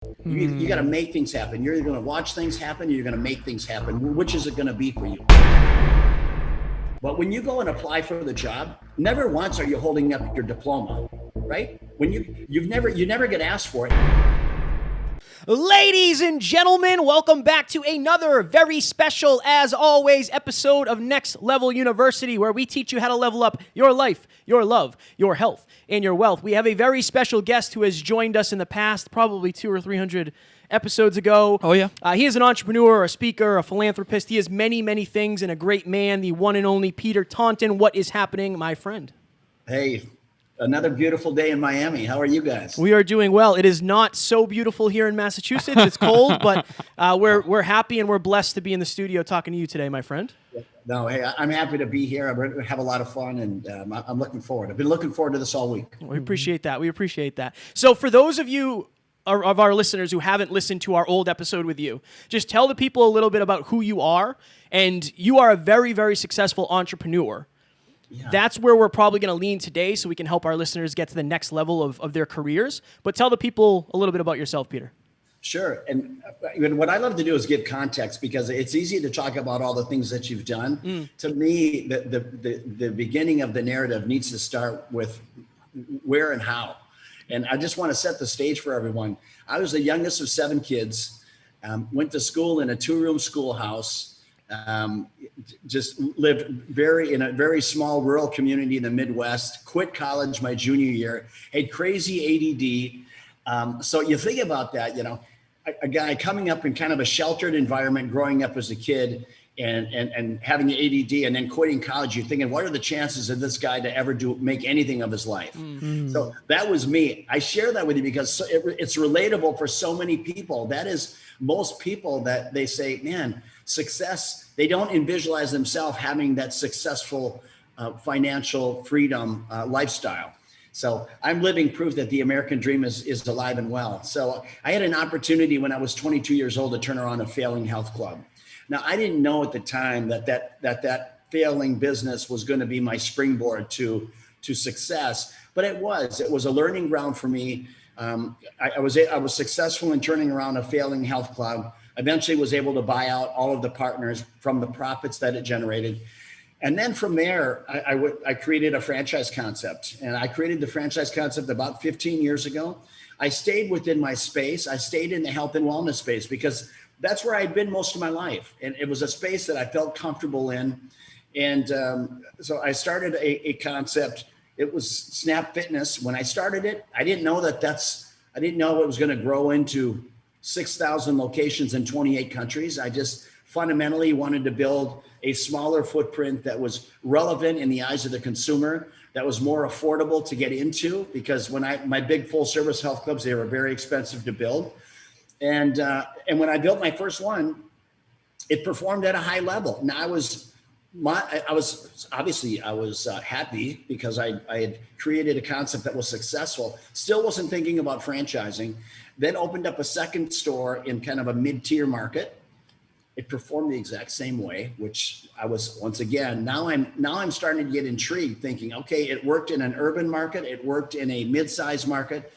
You got to make things happen. You're going to watch things happen. You're going to make things happen. Which is it going to be for you? But when you go and apply for the job, never once are you holding up your diploma, right? When you never get asked for it. Ladies and gentlemen, welcome back to another very special, as always, episode of Next Level University, where we teach you how to level up your life, your love, your health, and your wealth. We have a very special guest who has joined us in the past, probably 200 or 300 episodes ago. Oh, yeah? He is an entrepreneur, a speaker, a philanthropist. He is many, many things and a great man, the one and only Peter Taunton. What is happening, my friend? Hey, another beautiful day in Miami. How are you guys? We are doing well. It is not so beautiful here in Massachusetts. It's cold, but we're happy and we're blessed to be in the studio talking to you today, my friend. No, hey, I'm happy to be here. I'm going to have a lot of fun, and I'm looking forward. I've been looking forward to this all week. We appreciate that. We appreciate that. So for those of you of our listeners who haven't listened to our old episode with you, just tell the people a little bit about who you are. And you are a very, very successful entrepreneur. Yeah. That's where we're probably going to lean today so we can help our listeners get to the next level of their careers. But tell the people a little bit about yourself, Peter. Sure. And what I love to do is give context, because it's easy to talk about all the things that you've done. To me, the beginning of the narrative needs to start with where and how. And I just want to set the stage for everyone. I was the youngest of 7 kids, went to school in a 2-room schoolhouse. Just lived in a very small rural community in the Midwest, quit college my junior year, had crazy ADD. So you think about that, a guy coming up in kind of a sheltered environment, growing up as a kid and having the ADD and then quitting college, you're thinking, what are the chances of this guy to ever make anything of his life? So that was me. I share that with you because it's relatable for so many people. That is most people that they say, man, success, they don't visualize themselves having that successful financial freedom lifestyle. So I'm living proof that the American dream is alive and well. So I had an opportunity when I was 22 years old to turn around a failing health club. Now, I didn't know at the time that failing business was going to be my springboard to success, but it was a learning ground for me. I was successful in turning around a failing health club. Eventually was able to buy out all of the partners from the profits that it generated. And then from there, I created a franchise concept. And I created the franchise concept about 15 years ago. I stayed within my space. I stayed in the health and wellness space because that's where I'd been most of my life. And it was a space that I felt comfortable in. And so I started a concept. It was Snap Fitness. When I started it, I didn't know I didn't know it was going to grow into 6,000 locations in 28 countries. I just fundamentally wanted to build a smaller footprint that was relevant in the eyes of the consumer, that was more affordable to get into, because my big full service health clubs, they were very expensive to build. And when I built my first one, it performed at a high level. Now I was happy because I had created a concept that was successful. Still wasn't thinking about franchising. Then opened up a second store in kind of a mid-tier market. It performed the exact same way, which I was, once again, now I'm starting to get intrigued, thinking, okay, it worked in an urban market. It worked in a mid-sized market.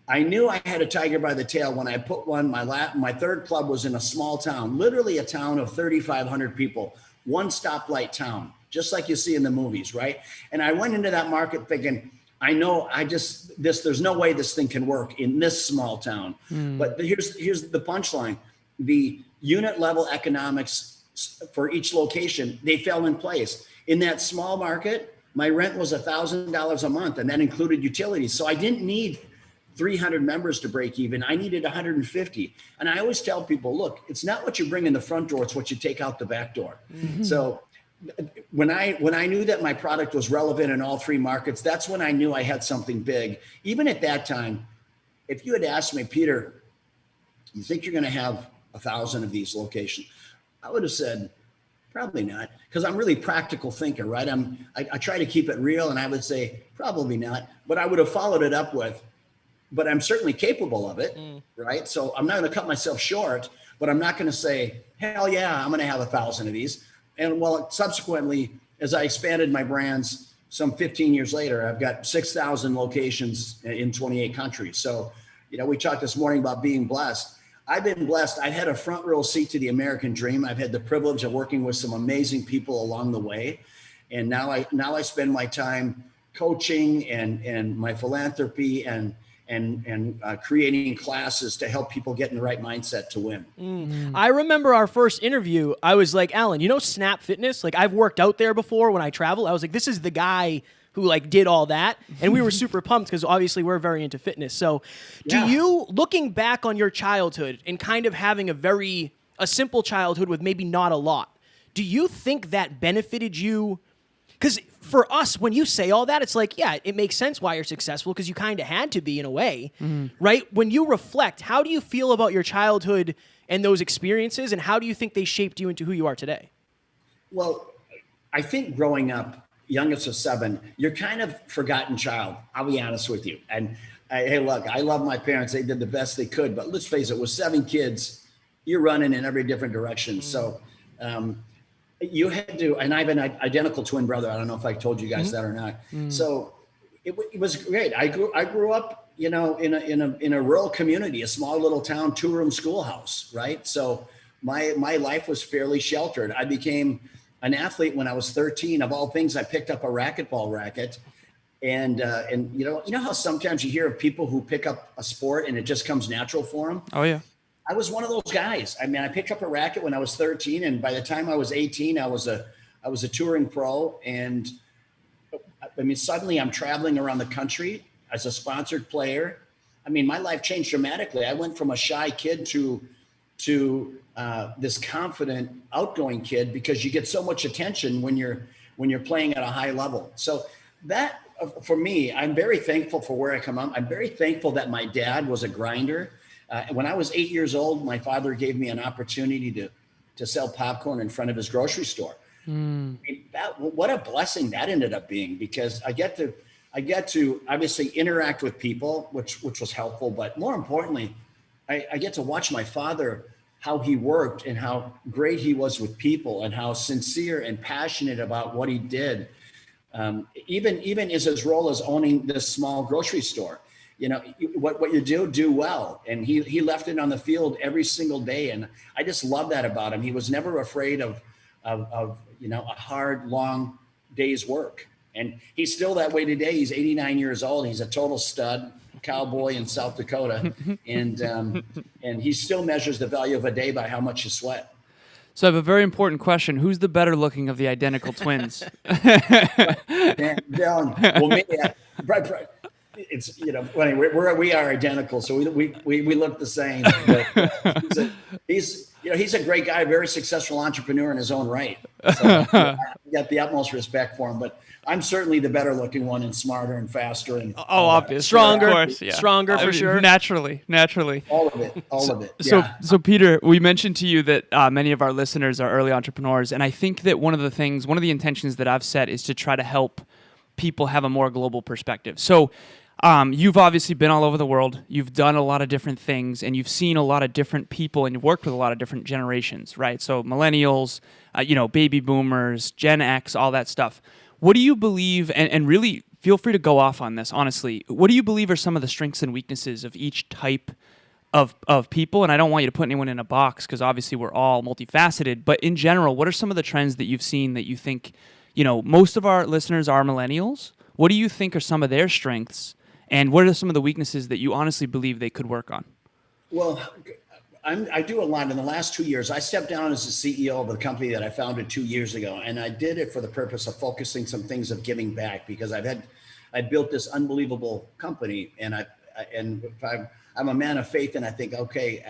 I knew I had a tiger by the tail when I put my third club was in a small town, literally a town of 3,500 people, one stoplight town, just like you see in the movies, right? And I went into that market thinking, I know there's no way this thing can work in this small town. But here's the punchline. The unit level economics for each location, they fell in place. In that small market, my rent was $1,000 a month, and that included utilities. So I didn't need 300 members to break even. I needed 150. And I always tell people, look, it's not what you bring in the front door, it's what you take out the back door. So when I knew that my product was relevant in all 3 markets, that's when I knew I had something big. Even at that time, if you had asked me, Peter, you think you're going to have 1,000 of these locations? I would have said, probably not, because I'm really practical thinker, right? I try to keep it real, and I would say, probably not. But I would have followed it up with, but I'm certainly capable of it, right? So I'm not going to cut myself short, but I'm not going to say, hell yeah, I'm going to have 1,000 of these. And well, subsequently, as I expanded my brands, some 15 years later, I've got 6,000 locations in 28 countries. So we talked this morning about being blessed. I've been blessed. I've had a front row seat to the American dream. I've had the privilege of working with some amazing people along the way. And now I spend my time coaching and my philanthropy and creating classes to help people get in the right mindset to win. I remember our first interview. I was like, Alan, Snap Fitness? Like, I've worked out there before when I travel. I was like, this is the guy who like did all that. And we were super pumped because obviously we're very into fitness. So do you, looking back on your childhood and kind of having a simple childhood with maybe not a lot, do you think that benefited you? Because for us, when you say all that, it's like, yeah, it makes sense why you're successful because you kind of had to be in a way, right? When you reflect, how do you feel about your childhood and those experiences, and how do you think they shaped you into who you are today? Well, I think growing up, youngest of 7, you're kind of forgotten child. I'll be honest with you. And hey, look, I love my parents. They did the best they could, but let's face it, with 7 kids, you're running in every different direction. So, you had to, and I have an identical twin brother. I don't know if I told you guys that or not. So it was great. I grew up, in a rural community, a small little town, 2-room schoolhouse, right? So my life was fairly sheltered. I became an athlete when I was 13. Of all things, I picked up a racquetball racket. And you know how sometimes you hear of people who pick up a sport and it just comes natural for them? Oh, yeah. I was one of those guys. I mean, I picked up a racket when I was 13, and by the time I was 18, I was a touring pro. And I mean, suddenly I'm traveling around the country as a sponsored player. I mean, my life changed dramatically. I went from a shy kid to this confident, outgoing kid because you get so much attention when you're playing at a high level. So that, for me, I'm very thankful for where I come up. I'm very thankful that my dad was a grinder. When I was 8 years old, my father gave me an opportunity to sell popcorn in front of his grocery store. I mean, what a blessing that ended up being, because I get to obviously interact with people, which was helpful, but more importantly, I get to watch my father, how he worked and how great he was with people and how sincere and passionate about what he did. Even as his role as owning this small grocery store. What you do well. And he left it on the field every single day. And I just love that about him. He was never afraid of a hard, long day's work. And he's still that way today. He's 89 years old. He's a total stud, cowboy in South Dakota. And he still measures the value of a day by how much you sweat. So I have a very important question. Who's the better looking of the identical twins? Well, maybe it's we are identical, so we look the same. But he's a great guy, very successful entrepreneur in his own right. So I got the utmost respect for him. But I'm certainly the better looking one, and smarter and faster and obviously, stronger, of course, yeah. Stronger for sure. Naturally. All of it. Yeah. So Peter, we mentioned to you that many of our listeners are early entrepreneurs, and I think that one of the intentions that I've set is to try to help people have a more global perspective. So you've obviously been all over the world. You've done a lot of different things, and you've seen a lot of different people, and you've worked with a lot of different generations, right? So millennials, baby boomers, Gen X, all that stuff. What do you believe, and really feel free to go off on this, honestly, what do you believe are some of the strengths and weaknesses of each type of people? And I don't want you to put anyone in a box because obviously we're all multifaceted, but in general, what are some of the trends that you've seen that you think, most of our listeners are millennials? What do you think are some of their strengths? And what are some of the weaknesses that you honestly believe they could work on? Well, I do a lot. In the last 2 years, I stepped down as the CEO of a company that I founded 2 years ago. And I did it for the purpose of focusing some things of giving back, because I built this unbelievable company. And I'm a man of faith. And I think, okay,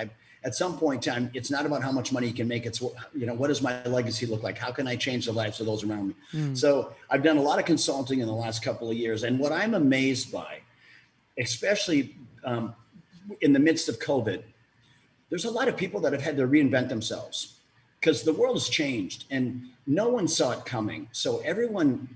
at some point in time, it's not about how much money you can make. It's, what does my legacy look like? How can I change the lives of those around me? So I've done a lot of consulting in the last couple of years. And what I'm amazed by, especially in the midst of COVID, there's a lot of people that have had to reinvent themselves because the world has changed and no one saw it coming. So everyone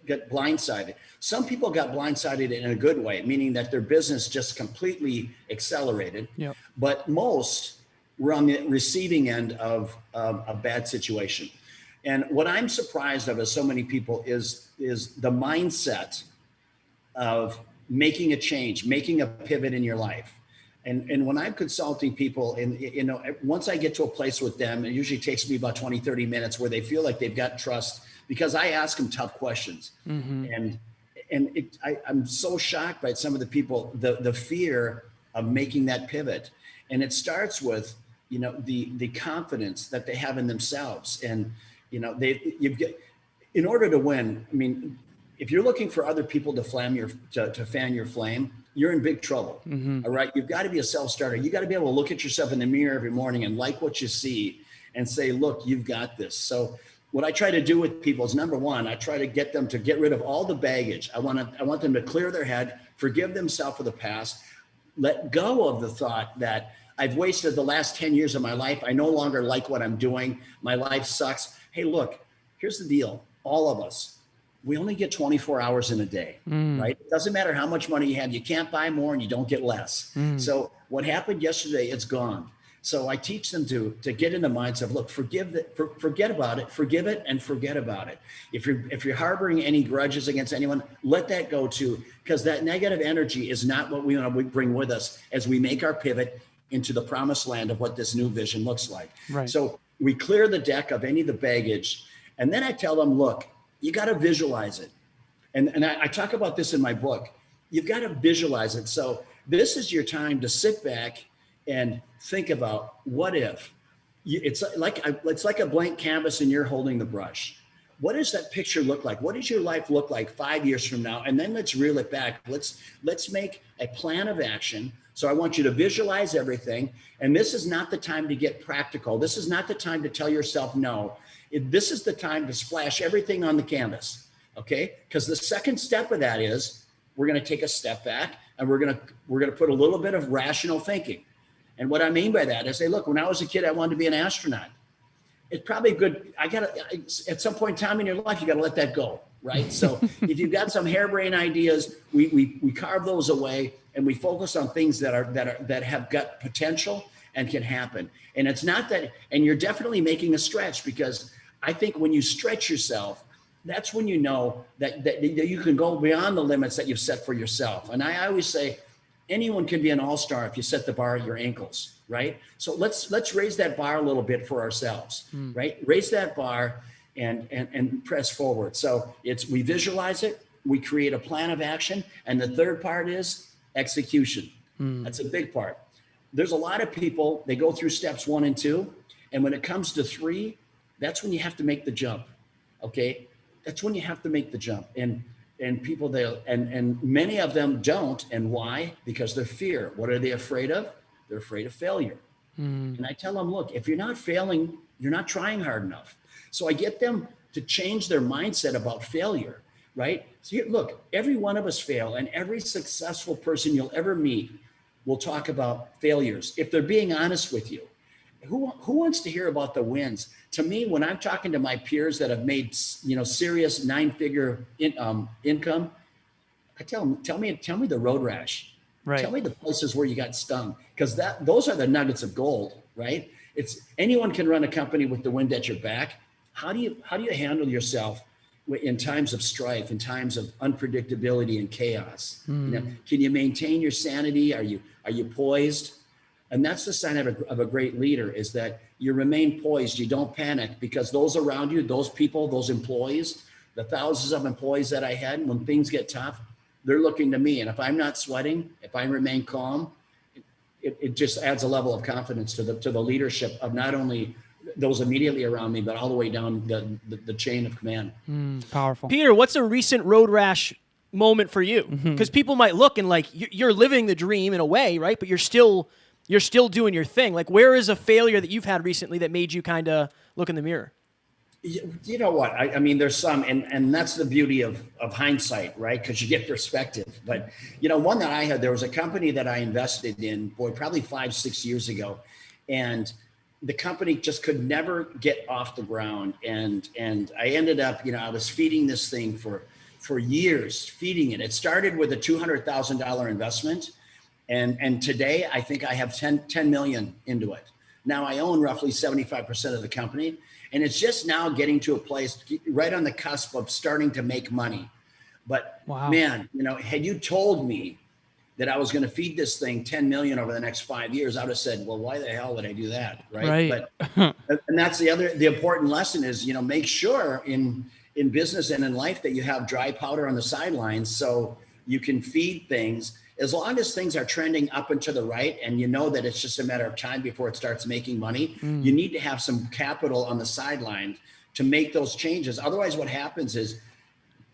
got blindsided. Some people got blindsided in a good way, meaning that their business just completely accelerated. Yep. But most were on the receiving end of a bad situation. And what I'm surprised of as so many people is the mindset of making a change, making a pivot in your life. And when I'm consulting people, and once I get to a place with them, it usually takes me about 20, 30 minutes where they feel like they've got trust, because I ask them tough questions. And I'm so shocked by some of the people, the fear of making that pivot. And it starts with, the confidence that they have in themselves. And, in order to win, I mean, if you're looking for other people to fan your flame, you're in big trouble. All right. You've got to be a self-starter. You got to be able to look at yourself in the mirror every morning and like what you see and say, look, you've got this. So what I try to do with people is, number one, I try to get them to get rid of all the baggage. I want them to clear their head, forgive themselves for the past, let go of the thought that I've wasted the last 10 years of my life. I no longer like what I'm doing. My life sucks. Hey, look, here's the deal. All of us, we only get 24 hours in a day, right? It doesn't matter how much money you have. You can't buy more and you don't get less. So what happened yesterday, it's gone. So I teach them to get in the mindset of, look, forget about it, forgive it, and forget about it. If you're harboring any grudges against anyone, let that go too, because that negative energy is not what we want to bring with us as we make our pivot into the promised land of what this new vision looks like. Right. So we clear the deck of any of the baggage, and then I tell them, look, you got to visualize it. And I talk about this in my book. You've got to visualize it. So this is your time to sit back and think about, what if. It's like a blank canvas and you're holding the brush. What does that picture look like? What does your life look like 5 years from now? And then let's reel it back. Let's make a plan of action. So I want you to visualize everything. And this is not the time to get practical. This is not the time to tell yourself no. This is the time to splash everything on the canvas, okay? Because the second step of that is, we're going to take a step back and we're going to put a little bit of rational thinking. And what I mean by that is, say, look, when I was a kid, I wanted to be an astronaut. It's probably good. At some point in time in your life, you got to let that go, right? So if you've got some harebrained ideas, we carve those away and we focus on things that have got potential and can happen. And it's not that, and you're definitely making a stretch, because I think when you stretch yourself, that's when you know that you can go beyond the limits that you've set for yourself. And I always say, anyone can be an all-star if you set the bar at your ankles, right? So let's raise that bar a little bit for ourselves, right? Raise that bar and press forward. So we visualize it, we create a plan of action, and the third part is execution. That's a big part. There's a lot of people, they go through steps 1 and 2, and when it comes to 3, that's when you have to make the jump, okay? That's when you have to make the jump. And people, and many of them don't. And why? Because they're fear. What are they afraid of? They're afraid of failure. And I tell them, look, if you're not failing, you're not trying hard enough. So I get them to change their mindset about failure, right? So here, look, every one of us fail, and every successful person you'll ever meet will talk about failures if they're being honest with you. Who wants to hear about the wins? To me, when I'm talking to my peers that have made, serious 9-figure income, I tell them, tell me the road rash. Right. Tell me the places where you got stung, because those are the nuggets of gold, right? It's anyone can run a company with the wind at your back. How do you handle yourself in times of strife, in times of unpredictability and chaos? Can you maintain your sanity? Are you poised? And that's the sign of a great leader, is that you remain poised. You don't panic, because those around you, those people, those employees, the thousands of employees that I had, when things get tough, they're looking to me. And if I'm not sweating, if I remain calm, it just adds a level of confidence to the leadership of not only those immediately around me, but all the way down the chain of command. Powerful. Peter, what's a recent road rash moment for you? Because people might look and you're living the dream in a way, right? But you're still doing your thing. Like, where is a failure that you've had recently that made you kind of look in the mirror? You know what? I mean, there's some, and that's the beauty of hindsight, right? Because you get perspective. But, one that I had, there was a company that I invested in, probably 5-6 years ago. And the company just could never get off the ground. And I ended up, I was feeding this thing for years, feeding it. It started with a $200,000 investment. And today I think I have 10 million into it. Now I own roughly 75% of the company, and it's just now getting to a place right on the cusp of starting to make money. But Wow. man, had you told me that I was going to feed this thing 10 million over the next 5 years, I would have said, well, why the hell would I do that? Right. But, and that's the important lesson is, make sure in business and in life that you have dry powder on the sidelines so you can feed things. As long as things are trending up and to the right, and that it's just a matter of time before it starts making money, you need to have some capital on the sidelines to make those changes. Otherwise, what happens is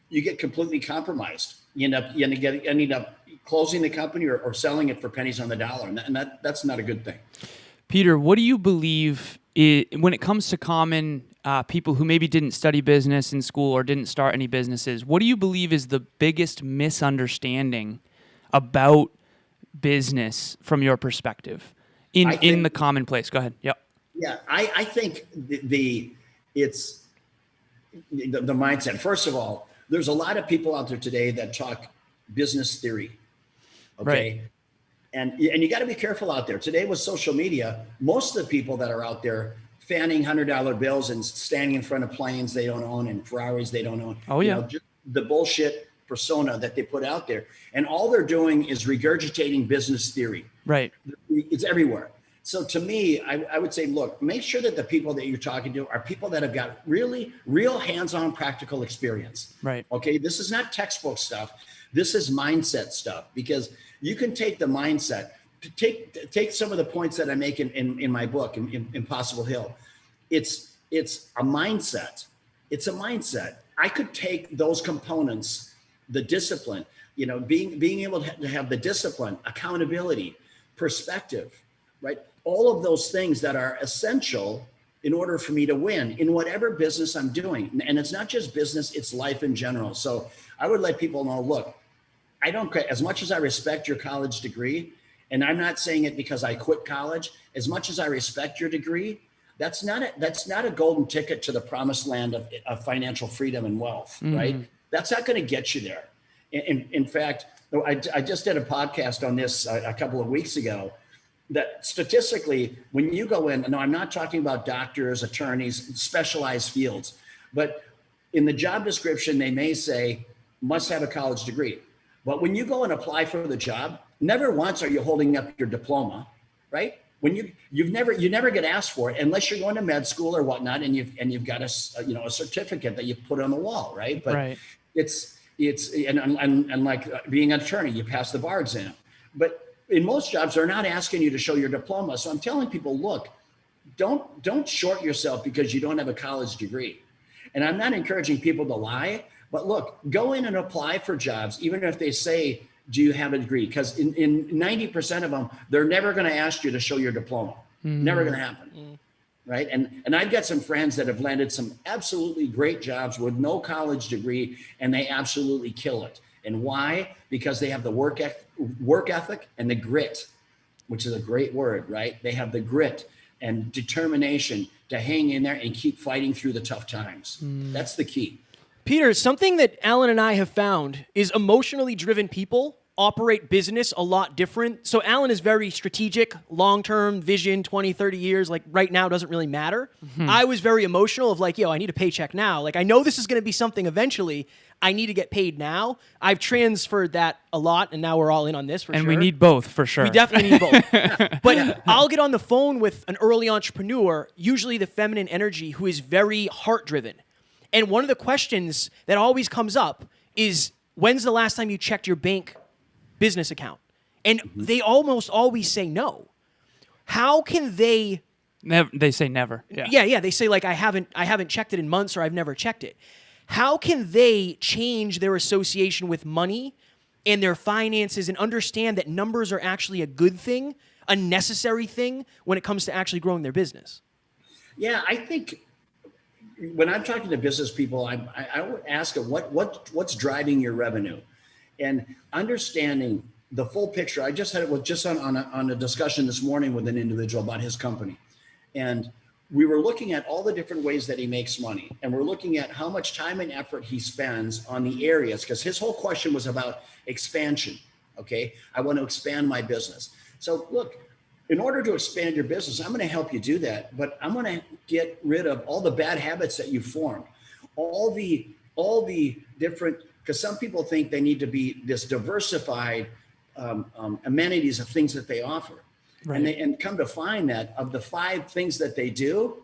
you get completely compromised. You end up closing the company or selling it for pennies on the dollar, and that's not a good thing. Peter, what do you believe when it comes to common people who maybe didn't study business in school or didn't start any businesses? What do you believe is the biggest misunderstanding about business from your perspective in the commonplace? Go ahead. Yep. Yeah, I think it's the mindset. First of all, there's a lot of people out there today that talk business theory. Okay. Right. And you got to be careful out there. Today with social media, most of the people that are out there fanning $100 bills and standing in front of planes they don't own and Ferraris they don't own. Oh, yeah. Just the bullshit persona that they put out there. And all they're doing is regurgitating business theory. Right. It's everywhere. So to me, I would say, look, make sure that the people that you're talking to are people that have got real hands-on practical experience. Right. Okay. This is not textbook stuff. This is mindset stuff, because you can take the mindset to take some of the points that I make in my book, in Impossible Hill. It's a mindset. It's a mindset. I could take those components, the discipline, being able to have the discipline, accountability, perspective, right? All of those things that are essential in order for me to win in whatever business I'm doing. And it's not just business, it's life in general. So I would let people know, look, I don't, as much as I respect your college degree, and I'm not saying it because I quit college, as much as I respect your degree, that's not a golden ticket to the promised land of financial freedom and wealth, right? That's not going to get you there. In fact, I just did a podcast on this a couple of weeks ago, that statistically, when you go in, no, I'm not talking about doctors, attorneys, specialized fields, but in the job description, they may say, must have a college degree. But when you go and apply for the job, never once are you holding up your diploma, right? When you never get asked for it unless you're going to med school or whatnot, and you've got a certificate that you put on the wall, right? But right. It's like being an attorney, you pass the bar exam. But in most jobs, they're not asking you to show your diploma. So I'm telling people, look, don't short yourself because you don't have a college degree. And I'm not encouraging people to lie. But look, go in and apply for jobs, even if they say, do you have a degree? Because in 90% of them, they're never going to ask you to show your diploma. Never going to happen. Right. And I've got some friends that have landed some absolutely great jobs with no college degree, and they absolutely kill it. And why? Because they have the work ethic and the grit, which is a great word, right? They have the grit and determination to hang in there and keep fighting through the tough times. That's the key. Peter, something that Alan and I have found is emotionally driven people operate business a lot different. So Alan is very strategic, long-term vision, 20, 30 years, like right now doesn't really matter. I was very emotional of like, I need a paycheck now. Like, I know this is going to be something eventually. I need to get paid now. I've transferred that a lot, and now we're all in on this for sure. And we need both for sure. We definitely need both. But I'll get on the phone with an early entrepreneur, usually the feminine energy, who is very heart-driven. And one of the questions that always comes up is, when's the last time you checked your bank business account? And they almost always say no. How can they? They say never. Yeah. They say like, I haven't checked it in months, or I've never checked it. How can they change their association with money and their finances and understand that numbers are actually a good thing, a necessary thing when it comes to actually growing their business? Yeah, I think when I'm talking to business people, I would ask them what's driving your revenue, and understanding the full picture. I just had it with on a discussion this morning with an individual about his company, and we were looking at all the different ways that he makes money, and we're looking at how much time and effort he spends on the areas, because his whole question was about expansion. Okay, I want to expand my business. So look, in order to expand your business, I'm going to help you do that, but I'm going to get rid of all the bad habits that you formed, all the different Because some people think they need to be this diversified amenities of things that they offer. Right. And come to find that of the 5 things that they do,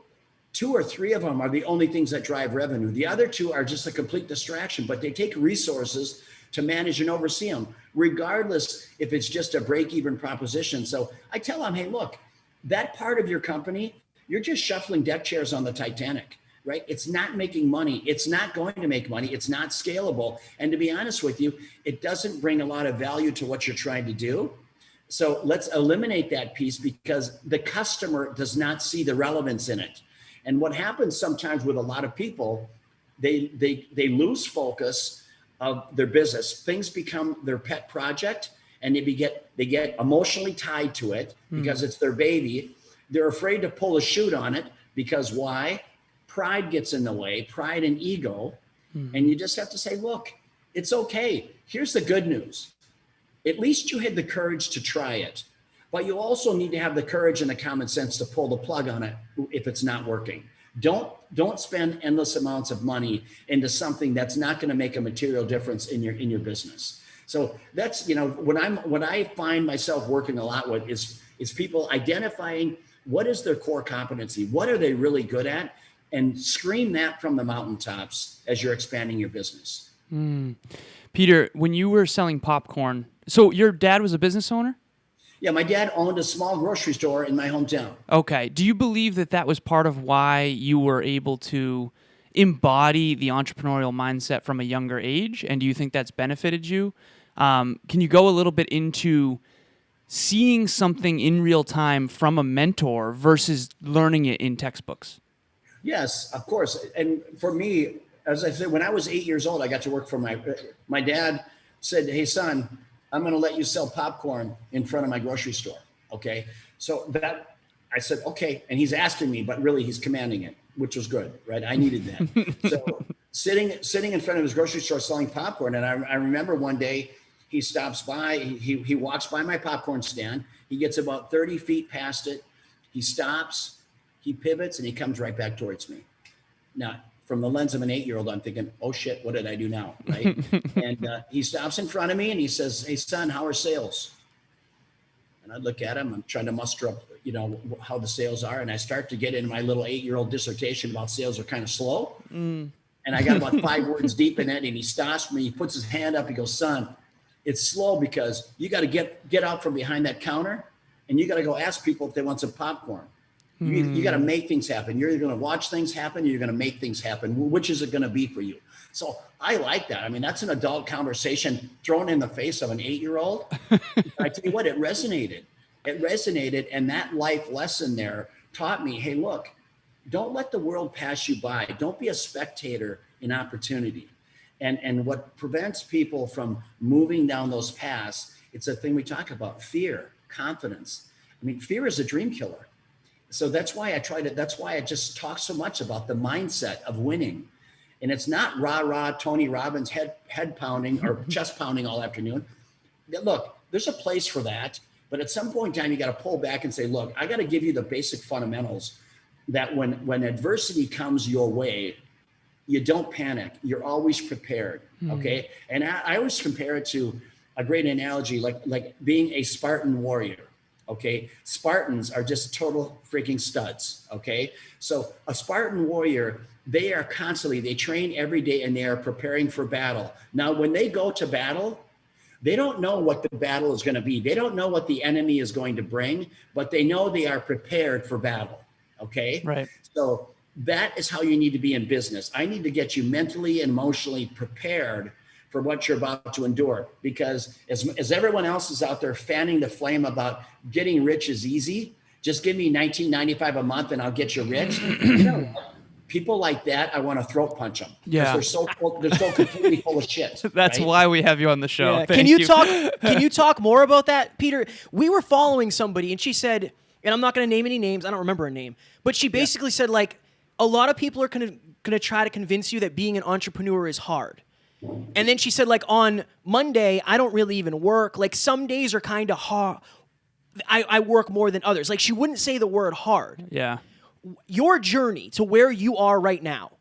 2 or 3 of them are the only things that drive revenue. The other 2 are just a complete distraction, but they take resources to manage and oversee them, regardless if it's just a break-even proposition. So I tell them, hey, look, that part of your company, you're just shuffling deck chairs on the Titanic, right? It's not making money. It's not going to make money. It's not scalable. And to be honest with you, it doesn't bring a lot of value to what you're trying to do. So let's eliminate that piece because the customer does not see the relevance in it. And what happens sometimes with a lot of people, they lose focus of their business. Things become their pet project and they get emotionally tied to it because it's their baby. They're afraid to pull a shoot on it because why? Pride gets in the way, pride and ego. And you just have to say, look, it's okay. Here's the good news. At least you had the courage to try it, but you also need to have the courage and the common sense to pull the plug on it if it's not working. Don't spend endless amounts of money into something that's not going to make a material difference in your business. So that's, what I find myself working a lot with is people identifying what is their core competency, what are they really good at, and scream that from the mountaintops as you're expanding your business. Peter, when you were selling popcorn, so your dad was a business owner? Yeah, my dad owned a small grocery store in my hometown. Okay. Do you believe that was part of why you were able to embody the entrepreneurial mindset from a younger age? And do you think that's benefited you? Can you go a little bit into seeing something in real time from a mentor versus learning it in textbooks? Yes, of course. And for me, as I said, when I was 8 years old, I got to work for my dad said, hey, son, I'm going to let you sell popcorn in front of my grocery store. Okay. So that I said, okay. And he's asking me, but really he's commanding it, which was good, right? I needed that. So sitting in front of his grocery store selling popcorn. And I remember one day he stops by, he walks by my popcorn stand. He gets about 30 feet past it. He stops, he pivots, and he comes right back towards me. Now, from the lens of an 8-year-old, I'm thinking, oh shit, what did I do now, right? And he stops in front of me and he says, hey son, how are sales? And I look at him, I'm trying to muster up, how the sales are. And I start to get into my little 8-year-old dissertation about sales are kind of slow. And I got about 5 words deep in it and he stops me, he puts his hand up, he goes, son, it's slow because you got to get out from behind that counter and you got to go ask people if they want some popcorn. You got to make things happen. You're either going to watch things happen, or you're going to make things happen. Which is it going to be for you? So I like that. I mean, that's an adult conversation thrown in the face of an 8-year-old. I tell you what, it resonated. And that life lesson there taught me, hey, look, don't let the world pass you by. Don't be a spectator in opportunity. And what prevents people from moving down those paths, it's a thing we talk about, fear, confidence. I mean, fear is a dream killer. So that's why I just talk so much about the mindset of winning. And it's not rah, Tony Robbins head pounding or chest pounding all afternoon. Look, there's a place for that. But at some point in time, you got to pull back and say, look, I got to give you the basic fundamentals that when adversity comes your way, you don't panic. You're always prepared. Okay. And I always compare it to a great analogy, like being a Spartan warrior. Okay. Spartans are just total freaking studs. Okay. So a Spartan warrior, they train every day and they are preparing for battle. Now, when they go to battle, they don't know what the battle is going to be. They don't know what the enemy is going to bring, but they know they are prepared for battle. Okay. Right. So that is how you need to be in business. I need to get you mentally and emotionally prepared for what you're about to endure, because as everyone else is out there fanning the flame about getting rich is easy, just give me $19.95 a month and I'll get you rich. People like that, I want to throat punch them. Yeah, they're so completely full of shit. That's right? Why we have you on the show. Yeah. Can you talk more about that, Peter? We were following somebody and she said, and I'm not going to name any names, I don't remember her name, but she basically said, like, a lot of people are going to try to convince you that being an entrepreneur is hard. And then she said, like, on Monday, I don't really even work. Like, some days are kind of hard. I work more than others. Like, she wouldn't say the word hard. Yeah. Your journey to where you are right now,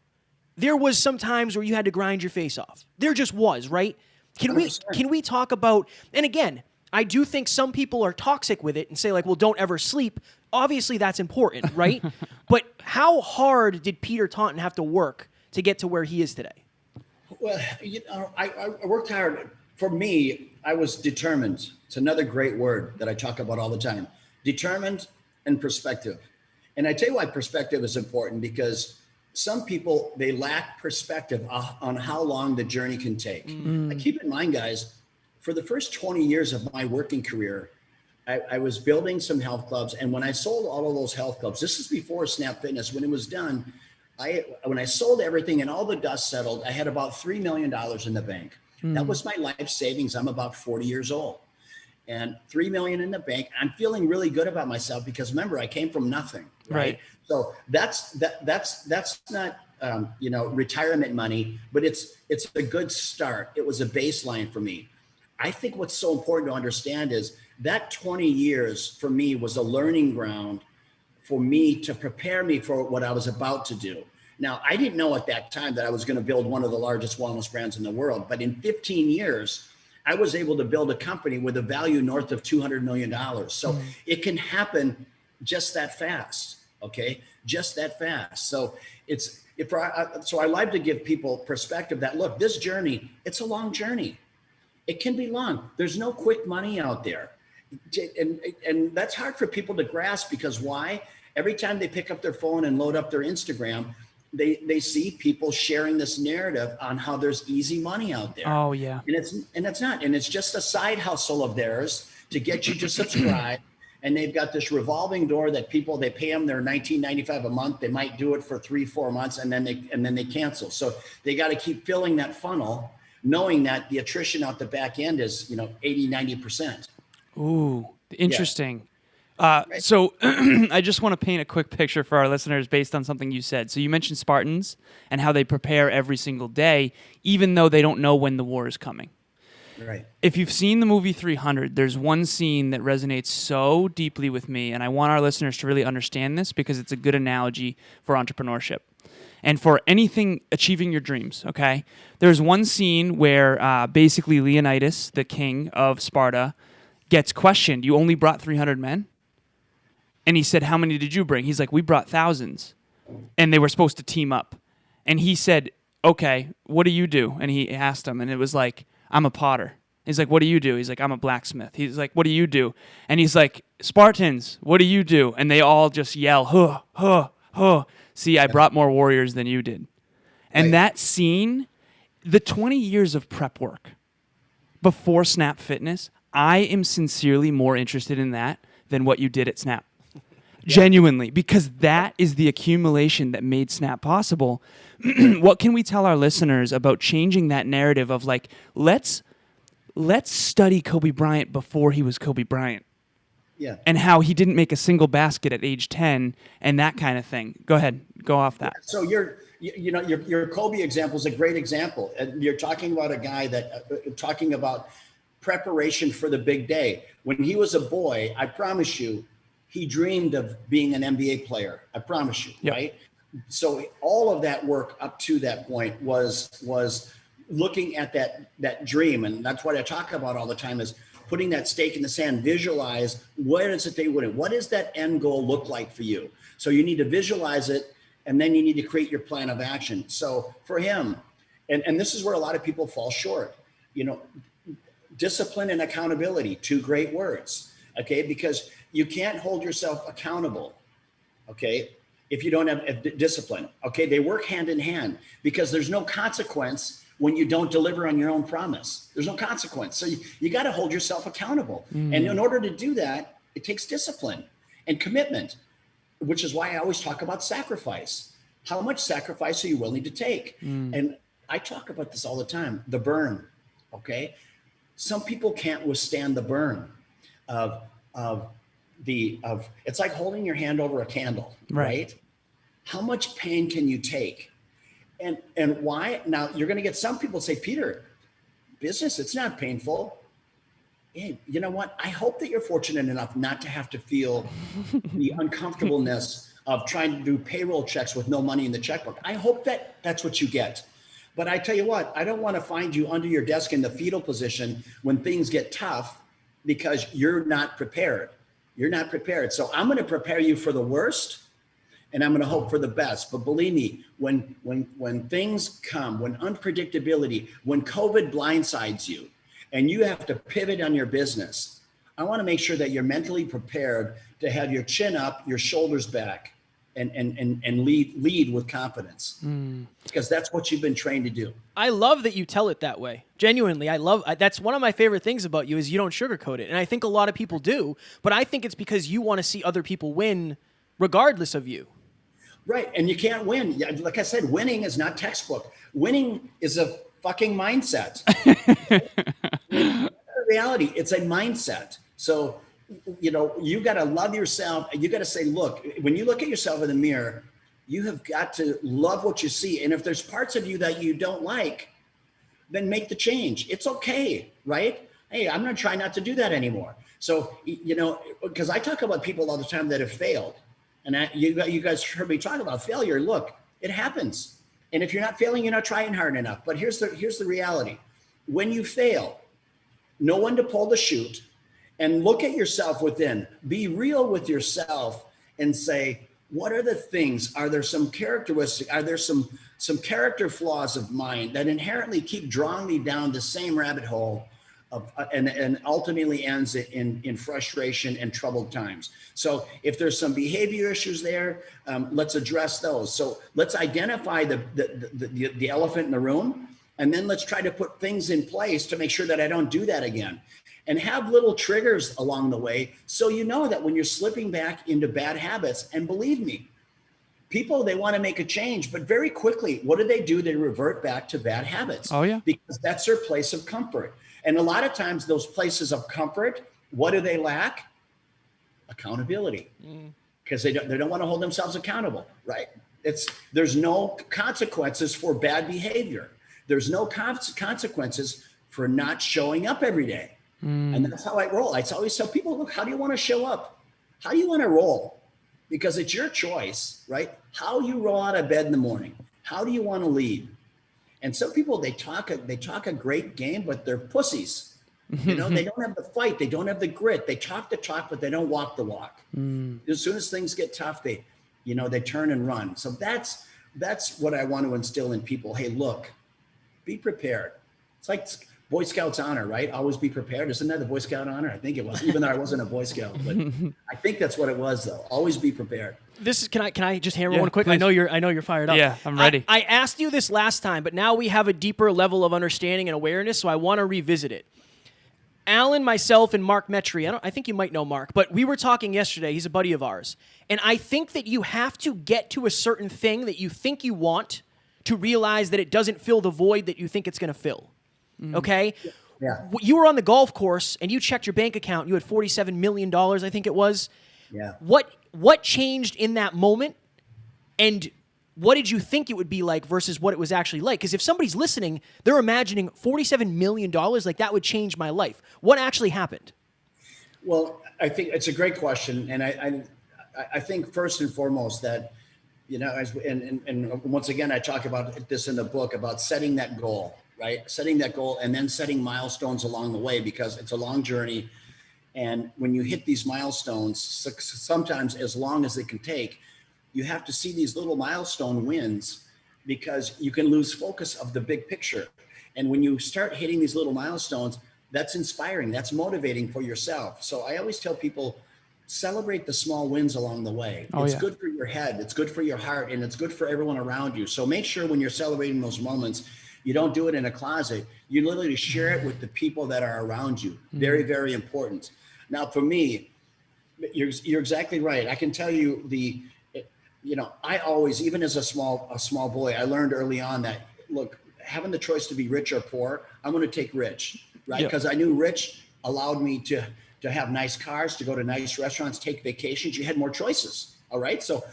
there was some times where you had to grind your face off. There just was, right? Can 100%. we talk about, and again, I do think some people are toxic with it and say like, well, don't ever sleep. Obviously that's important, right? But how hard did Peter Taunton have to work to get to where he is today? Well, I worked hard. For me, I was determined. It's another great word that I talk about all the time. Determined and perspective. And I tell you why perspective is important, because some people, they lack perspective on how long the journey can take. Keep in mind, guys, for the first 20 years of my working career, I was building some health clubs. And when I sold all of those health clubs, this is before Snap Fitness, when it was done, when I sold everything and all the dust settled, I had about $3 million in the bank. That was my life savings. I'm about 40 years old, and $3 million in the bank. I'm feeling really good about myself because remember, I came from nothing. Right. So that's not, retirement money, but it's a good start. It was a baseline for me. I think what's so important to understand is that 20 years for me was a learning ground for me to prepare me for what I was about to do. Now, I didn't know at that time that I was going to build one of the largest wellness brands in the world, but in 15 years, I was able to build a company with a value north of $200 million. So it can happen just that fast. Okay. Just that fast. So so I like to give people perspective that, look, this journey, it's a long journey. It can be long. There's no quick money out there. And that's hard for people to grasp, because why? Every time they pick up their phone and load up their Instagram, they see people sharing this narrative on how there's easy money out there. Oh yeah. And it's not. And it's just a side hustle of theirs to get you to subscribe. And they've got this revolving door that they pay them their $19.95 a month. They might do it for 3-4 months and then they cancel. So they got to keep filling that funnel, knowing that the attrition out the back end is, 80-90%. Ooh, interesting. So I just want to paint a quick picture for our listeners based on something you said. So you mentioned Spartans and how they prepare every single day, even though they don't know when the war is coming. Right. If you've seen the movie 300, there's one scene that resonates so deeply with me, and I want our listeners to really understand this because it's a good analogy for entrepreneurship and for anything achieving your dreams, okay? There's one scene where basically Leonidas, the king of Sparta, gets questioned. You only brought 300 men? And he said, how many did you bring? He's like, we brought thousands. And they were supposed to team up. And he said, okay, what do you do? And he asked him, and it was like, I'm a potter. He's like, what do you do? He's like, I'm a blacksmith. He's like, what do you do? And he's like, Spartans, what do you do? And they all just yell, huh, huh, huh. See, I brought more warriors than you did. And that scene, the 20 years of prep work before Snap Fitness, I am sincerely more interested in that than what you did at Snap. Genuinely, because that is the accumulation that made Snap possible. What can we tell our listeners about changing that narrative of like, let's study Kobe Bryant before he was Kobe Bryant? Yeah. And how he didn't make a single basket at age 10 and that kind of thing. Go ahead. Go off that. So your Kobe example is a great example. And you're talking about a guy that talking about preparation for the big day. When he was a boy, I promise you, he dreamed of being an NBA player. I promise you, right? So all of that work up to that point was looking at that dream. And that's what I talk about all the time is putting that stake in the sand, visualize what is it they would. What does that end goal look like for you? So you need to visualize it, and then you need to create your plan of action. So for him, and this is where a lot of people fall short, discipline and accountability, two great words, okay? Because you can't hold yourself accountable, okay, if you don't have discipline, okay? They work hand in hand because there's no consequence when you don't deliver on your own promise. There's no consequence. So you got to hold yourself accountable. And in order to do that, it takes discipline and commitment, which is why I always talk about sacrifice. How much sacrifice are you willing to take? And I talk about this all the time, the burn, okay? Some people can't withstand the burn of it's like holding your hand over a candle, right? How much pain can you take? And why? Now you're going to get some people say, Peter, business, it's not painful. Hey, you know what? I hope that you're fortunate enough not to have to feel the uncomfortableness of trying to do payroll checks with no money in the checkbook. I hope that that's what you get. But I tell you what, I don't want to find you under your desk in the fetal position when things get tough because you're not prepared. You're not prepared. So I'm going to prepare you for the worst and I'm going to hope for the best. But believe me, when things come, when unpredictability, when COVID blindsides you and you have to pivot on your business, I want to make sure that you're mentally prepared to have your chin up, your shoulders back, and lead with confidence, because that's what you've been trained to do. I love that you tell it that way. Genuinely, that's one of my favorite things about you is you don't sugarcoat it. And I think a lot of people do, but I think it's because you want to see other people win regardless of you. Right. And you can't win. Like I said, winning is not textbook. Winning is a fucking mindset. In reality, it's a mindset. So, you got to love yourself. You got to say, look, when you look at yourself in the mirror, you have got to love what you see. And if there's parts of you that you don't like, then make the change. It's okay, right? Hey, I'm going to try not to do that anymore. So, because I talk about people all the time that have failed. And you guys heard me talk about failure. Look, it happens. And if you're not failing, you're not trying hard enough. But here's the reality. When you fail, know when to pull the chute. And look at yourself within. Be real with yourself and say, what are the things? Are there some characteristics? Are there some character flaws of mine that inherently keep drawing me down the same rabbit hole and ultimately ends in frustration and troubled times? So if there's some behavior issues there, let's address those. So let's identify the elephant in the room, and then let's try to put things in place to make sure that I don't do that again. And have little triggers along the way so you know that when you're slipping back into bad habits, and believe me, people, they want to make a change, but very quickly, what do? They revert back to bad habits. Oh, yeah. Because that's their place of comfort. And a lot of times those places of comfort, what do they lack? Accountability. Because they don't want to hold themselves accountable, right? There's no consequences for bad behavior. There's no consequences for not showing up every day. And that's how I roll. I always tell people, look, how do you want to show up? How do you want to roll? Because it's your choice, right? How you roll out of bed in the morning. How do you want to lead? And some people, they talk a great game, but they're pussies. They don't have the fight. They don't have the grit. They talk the talk, but they don't walk the walk. As soon as things get tough, they turn and run. So that's what I want to instill in people. Hey, look, be prepared. It's like Boy Scouts honor, right? Always be prepared. Isn't that the Boy Scout honor? I think it was, even though I wasn't a Boy Scout, but I think that's what it was though. Always be prepared. Can I just hammer one quick? Please. I know you're fired up. Yeah, I'm ready. I asked you this last time, but now we have a deeper level of understanding and awareness, so I want to revisit it. Alan, myself, and Mark Metry, I think you might know Mark, but we were talking yesterday. He's a buddy of ours. And I think that you have to get to a certain thing that you think you want to realize that it doesn't fill the void that you think it's going to fill. Okay? Yeah. You were on the golf course and you checked your bank account. You had $47 million, I think it was. Yeah. What changed in that moment? And what did you think it would be like versus what it was actually like? Because if somebody's listening, they're imagining $47 million, like that would change my life. What actually happened? Well, I think it's a great question. And I think first and foremost that, and once again, I talk about this in the book about setting that goal, right? Setting that goal and then setting milestones along the way, because it's a long journey. And when you hit these milestones, sometimes as long as it can take, you have to see these little milestone wins, because you can lose focus of the big picture. And when you start hitting these little milestones, that's inspiring, that's motivating for yourself. So I always tell people, celebrate the small wins along the way. It's good for your head, it's good for your heart, and it's good for everyone around you. So make sure when you're celebrating those moments, you don't do it in a closet. You literally share it with the people that are around you. Very, very important. Now, for me, you're exactly right. I can tell you I always, even as a small boy, I learned early on that, look, having the choice to be rich or poor, I'm going to take rich, right? Because I knew rich allowed me to have nice cars, to go to nice restaurants, take vacations. You had more choices. All right. So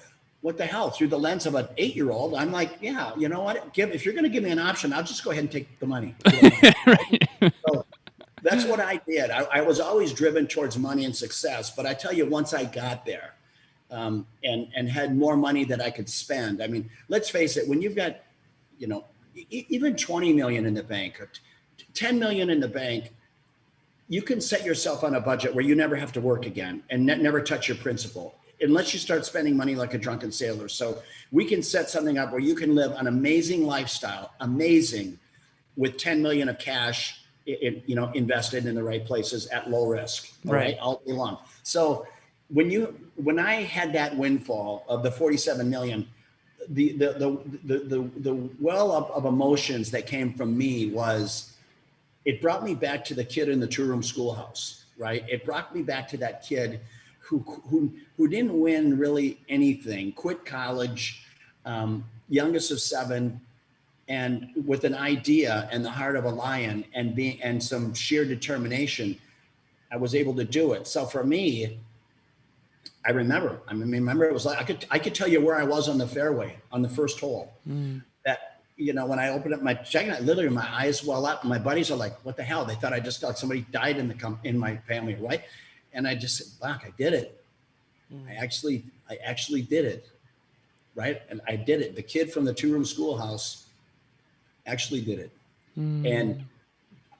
what the hell, through the lens of an 8-year-old, I'm like, yeah, you know what? If you're going to give me an option, I'll just go ahead and take the money. So that's what I did. I was always driven towards money and success. But I tell you, once I got there, and had more money that I could spend. I mean, let's face it, when you've got, even 20 million in the bank, or 10 million in the bank, you can set yourself on a budget where you never have to work again and never touch your principal unless you start spending money like a drunken sailor. So we can set something up where you can live an amazing lifestyle, with 10 million of cash, invested in the right places at low risk, right, all day long. So when I had that windfall of the 47 million, the well of emotions that came from me was, it brought me back to the kid in the two-room schoolhouse, right? It brought me back to that kid who didn't win really anything, quit college, youngest of 7, and with an idea and the heart of a lion and some sheer determination, I was able to do it. So for me, I remember it was like, I could tell you where I was on the fairway on the first hole. That, when I opened up my check, literally my eyes well up, and my buddies are like, what the hell? They thought somebody died in my family, right? And I just said, fuck, I did it. I actually did it, right? And I did it. The kid from the two-room schoolhouse actually did it. And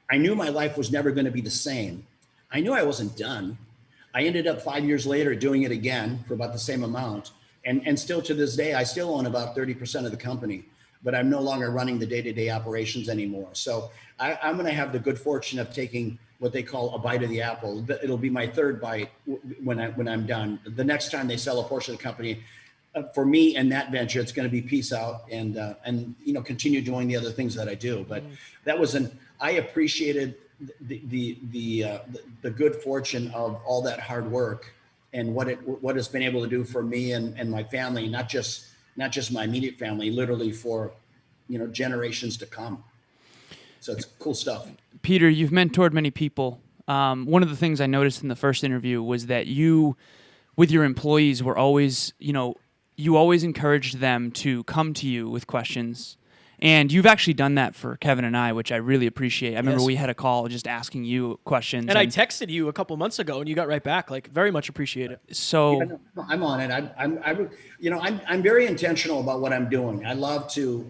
I knew my life was never going to be the same. I knew I wasn't done. I ended up 5 years later doing it again for about the same amount. And still to this day, I still own about 30% of the company, but I'm no longer running the day-to-day operations anymore. So I'm going to have the good fortune of taking what they call a bite of the apple. It'll be my third bite when I'm done. The next time they sell a portion of the company, for me and that venture, it's going to be peace out and continue doing the other things that I do. But that was I appreciated the good fortune of all that hard work and what it's been able to do for me and my family, not just my immediate family, literally for generations to come. So it's cool stuff. Peter, you've mentored many people. One of the things I noticed in the first interview was that you, with your employees, were always, you always encouraged them to come to you with questions. And you've actually done that for Kevin and I, which I really appreciate. I remember we had a call just asking you questions. And I texted you a couple months ago, and you got right back. Like, very much appreciate it. So I'm on it. I'm very intentional about what I'm doing. I love to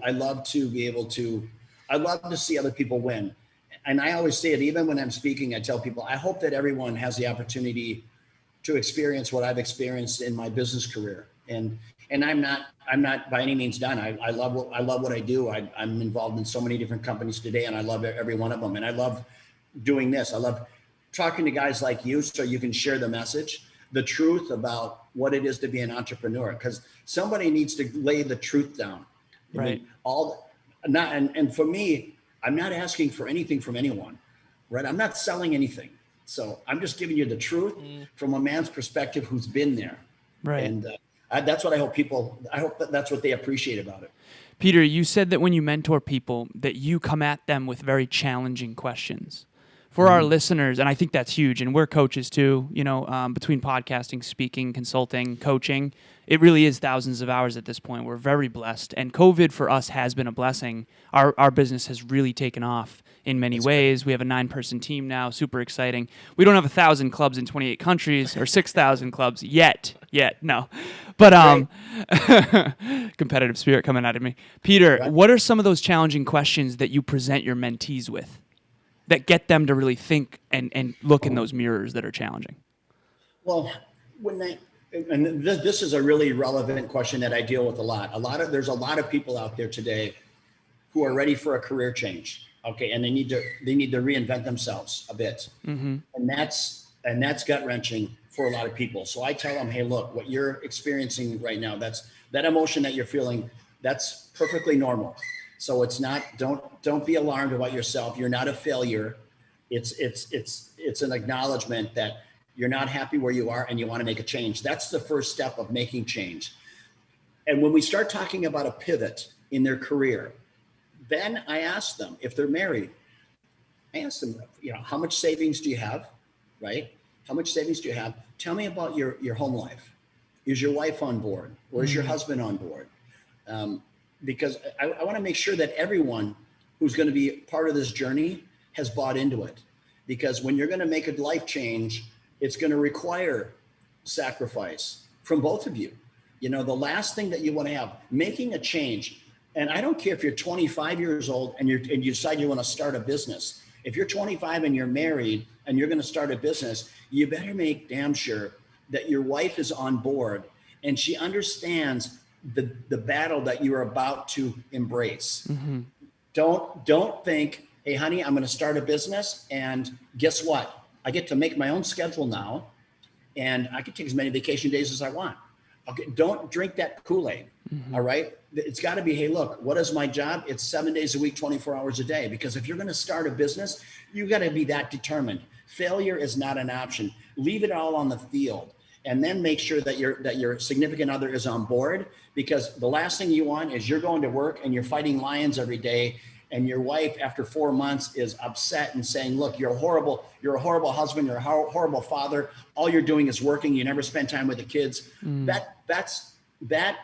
be able to. I love to see other people win. And I always say it, even when I'm speaking, I tell people, I hope that everyone has the opportunity to experience what I've experienced in my business career. And I'm not by any means done. I love what I do. I'm involved in so many different companies today, and I love every one of them. And I love doing this. I love talking to guys like you so you can share the message, the truth about what it is to be an entrepreneur, because somebody needs to lay the truth down. Right. And for me, I'm not asking for anything from anyone, right? I'm not selling anything. So I'm just giving you the truth from a man's perspective who's been there. Right. And that's what I hope that's what they appreciate about it. Peter, you said that when you mentor people that you come at them with very challenging questions. For our listeners, and I think that's huge, and we're coaches too, between podcasting, speaking, consulting, coaching, it really is thousands of hours at this point. We're very blessed, and COVID for us has been a blessing. Our business has really taken off in many ways. Great. We have a 9-person team now, super exciting. We don't have 1,000 clubs in 28 countries or 6,000 clubs yet, no. But competitive spirit coming out of me. Peter, what are some of those challenging questions that you present your mentees with that get them to really think and look in those mirrors that are challenging? Well, this is a really relevant question that I deal with a lot. There's a lot of people out there today who are ready for a career change. Okay, and they need to reinvent themselves a bit, and that's gut wrenching for a lot of people. So I tell them, hey, look, what you're experiencing right now, that emotion that you're feeling, that's perfectly normal. So it's not. Don't be alarmed about yourself. You're not a failure. It's an acknowledgement that you're not happy where you are and you want to make a change. That's the first step of making change. And when we start talking about a pivot in their career, then I ask them, if they're married, I ask them, how much savings do you have, right? How much savings do you have? Tell me about your home life. Is your wife on board, or is your husband on board? Because I want to make sure that everyone who's going to be part of this journey has bought into it. Because when you're going to make a life change, it's going to require sacrifice, from both of you. You know, the last thing that you want to have, making a change. And I don't care if you're 25 years old and you decide you want to start a business. If you're 25 and you're married and you're going to start a business, you better make damn sure that your wife is on board and she understands the battle that you're about to embrace. Mm-hmm. Don't think, hey, honey, I'm going to start a business, and guess what? I get to make my own schedule now, and I can take as many vacation days as I want. Okay, don't drink that Kool-Aid. Mm-hmm. All right. It's got to be, hey, look, what is my job? It's 7 days a week, 24 hours a day. Because if you're going to start a business, you got to be that determined. Failure is not an option. Leave it all on the field, and then make sure that your significant other is on board. Because the last thing you want is you're going to work and you're fighting lions every day, and your wife after 4 months is upset and saying, look, you're a horrible husband, you're a horrible father. All you're doing is working. You never spend time with the kids. That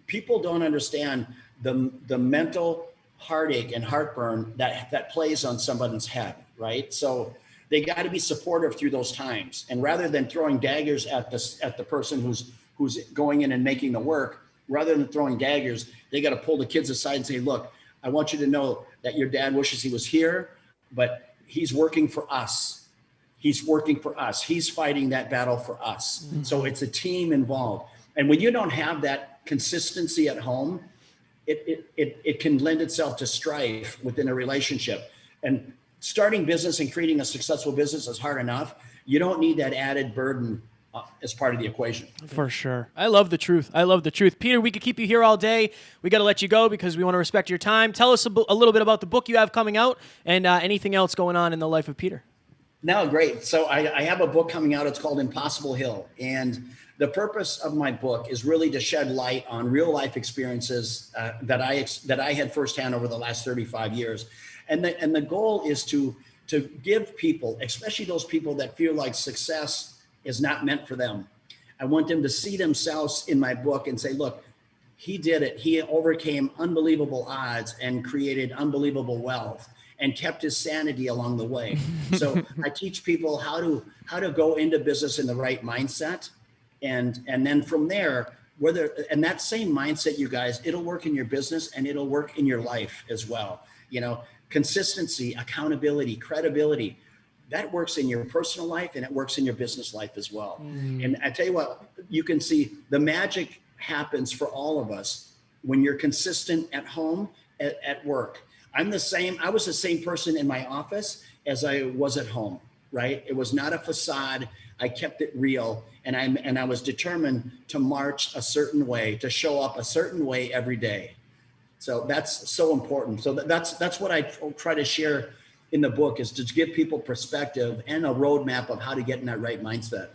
people don't understand the mental heartache and heartburn that plays on somebody's head, right? So they got to be supportive through those times. And rather than throwing daggers at the person who's going in and making the work, rather than throwing daggers, they got to pull the kids aside and say, look, I want you to know that your dad wishes he was here, but he's working for us. He's working for us. He's fighting that battle for us. Mm-hmm. So it's a team involved. And when you don't have that consistency at home, it can lend itself to strife within a relationship. And starting business and creating a successful business is hard enough. You don't need that added burden as part of the equation. For sure. I love the truth. Peter, we could keep you here all day. We got to let you go because we want to respect your time. Tell us a little bit about the book you have coming out and anything else going on in the life of Peter. No, great. So I have a book coming out. It's called Impossible Hill. And the purpose of my book is really to shed light on real life experiences that I had firsthand over the last 35 years. And the goal is to give people, especially those people that feel like success is not meant for them. I want them to see themselves in my book and say, look, he did it. He overcame unbelievable odds and created unbelievable wealth and kept his sanity along the way. So I teach people how to go into business in the right mindset. And then from there, and that same mindset, you guys, it'll work in your business and it'll work in your life as well. You know, consistency, accountability, credibility, that works in your personal life and it works in your business life as well. Mm. And I tell you what, you can see the magic happens for all of us when you're consistent at home, at work. I was the same person in my office as I was at home, right? It was not a facade. I kept it real. And I was determined to march a certain way, to show up a certain way every day. So that's so important. So that's what I try to share in the book, is to give people perspective and a roadmap of how to get in that right mindset.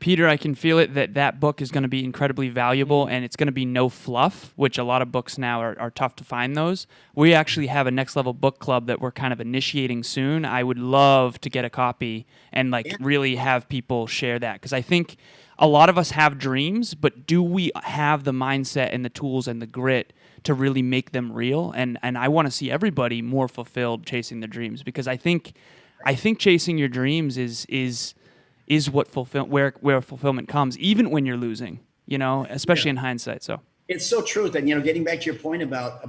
Peter, I can feel it that book is going to be incredibly valuable, and it's going to be no fluff, which a lot of books now are tough to find those. We actually have a Next Level book club that we're kind of initiating soon. I would love to get a copy and really have people share that, because I think a lot of us have dreams, but do we have the mindset and the tools and the grit to really make them real? And I want to see everybody more fulfilled chasing their dreams, because I think chasing your dreams is what where fulfillment comes, even when you're losing, especially in hindsight. So it's so true that, getting back to your point about,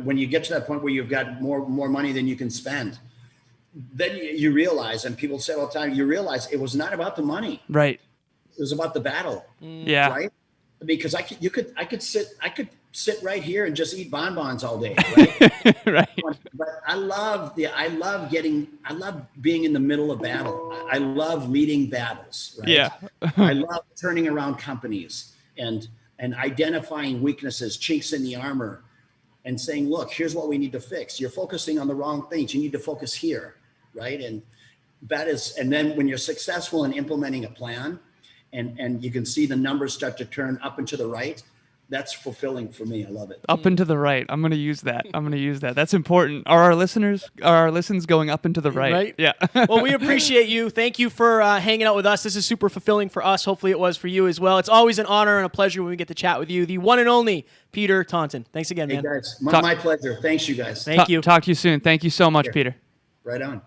when you get to that point where you've got more money than you can spend, then you realize, and people say all the time, you realize it was not about the money. Right. It was about the battle. Yeah. Right. Because I could sit right here and just eat bonbons all day. Right. Right. But I love being in the middle of battle. I love leading battles. Right? Yeah. I love turning around companies and identifying weaknesses, chinks in the armor, and saying, look, here's what we need to fix. You're focusing on the wrong things. You need to focus here. Right. And then when you're successful in implementing a plan, and you can see the numbers start to turn up and to the right, that's fulfilling for me. I love it. Up and to the right. I'm going to use that. That's important. Are our listens going up and to the right? Right? Yeah. Well, we appreciate you. Thank you for hanging out with us. This is super fulfilling for us. Hopefully it was for you as well. It's always an honor and a pleasure when we get to chat with you. The one and only Peter Taunton. Thanks again, man. Hey guys, my pleasure. Thanks, you guys. Thank you. Talk to you soon. Thank you so much, Peter. Right on.